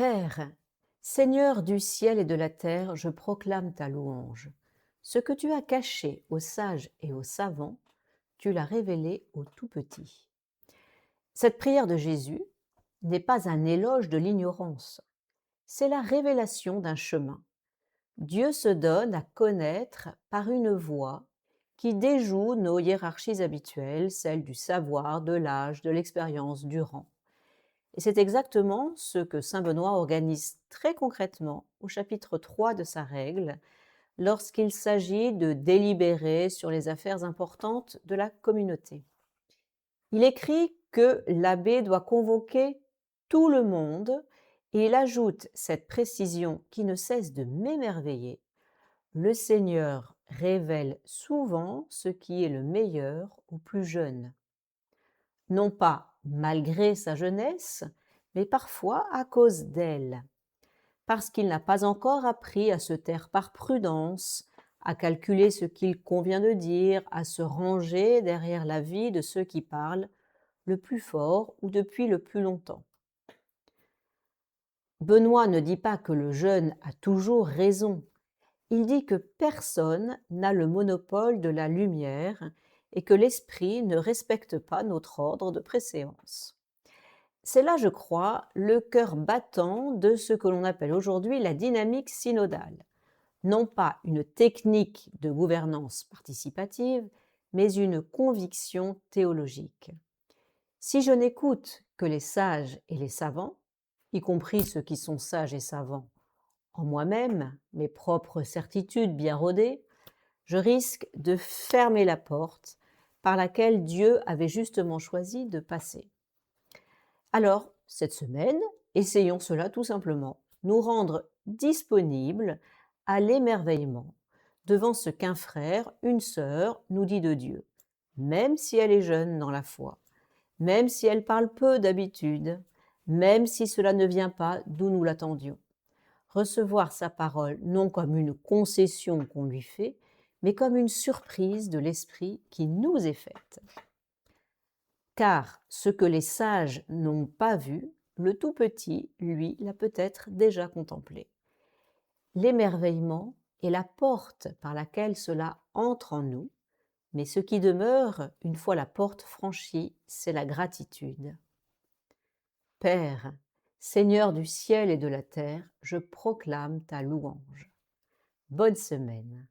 Père, Seigneur du ciel et de la terre, je proclame ta louange. Ce que tu as caché aux sages et aux savants, tu l'as révélé aux tout petits. Cette prière de Jésus n'est pas un éloge de l'ignorance, c'est la révélation d'un chemin. Dieu se donne à connaître par une voie qui déjoue nos hiérarchies habituelles, celles du savoir, de l'âge, de l'expérience, du rang. Et c'est exactement ce que saint Benoît organise très concrètement au chapitre 3 de sa règle, lorsqu'il s'agit de délibérer sur les affaires importantes de la communauté. Il écrit que l'abbé doit convoquer tout le monde et il ajoute cette précision qui ne cesse de m'émerveiller. Le Seigneur révèle souvent ce qui est le meilleur aux plus jeunes. Non pas malgré sa jeunesse, mais parfois à cause d'elle, parce qu'il n'a pas encore appris à se taire par prudence, à calculer ce qu'il convient de dire, à se ranger derrière l'avis de ceux qui parlent le plus fort ou depuis le plus longtemps. Benoît ne dit pas que le jeune a toujours raison, il dit que personne n'a le monopole de la lumière et que l'esprit ne respecte pas notre ordre de préséance. C'est là, je crois, le cœur battant de ce que l'on appelle aujourd'hui la dynamique synodale. Non pas une technique de gouvernance participative, mais une conviction théologique. Si je n'écoute que les sages et les savants, y compris ceux qui sont sages et savants en moi-même, mes propres certitudes bien rodées, je risque de fermer la porte par laquelle Dieu avait justement choisi de passer. Alors, cette semaine, essayons cela tout simplement, nous rendre disponibles à l'émerveillement devant ce qu'un frère, une sœur nous dit de Dieu, même si elle est jeune dans la foi, même si elle parle peu d'habitude, même si cela ne vient pas d'où nous l'attendions. Recevoir sa parole non comme une concession qu'on lui fait, mais comme une surprise de l'esprit qui nous est faite. Car ce que les sages n'ont pas vu, le tout petit, lui, l'a peut-être déjà contemplé. L'émerveillement est la porte par laquelle cela entre en nous, mais ce qui demeure, une fois la porte franchie, c'est la gratitude. Père, Seigneur du ciel et de la terre, je proclame ta louange. Bonne semaine.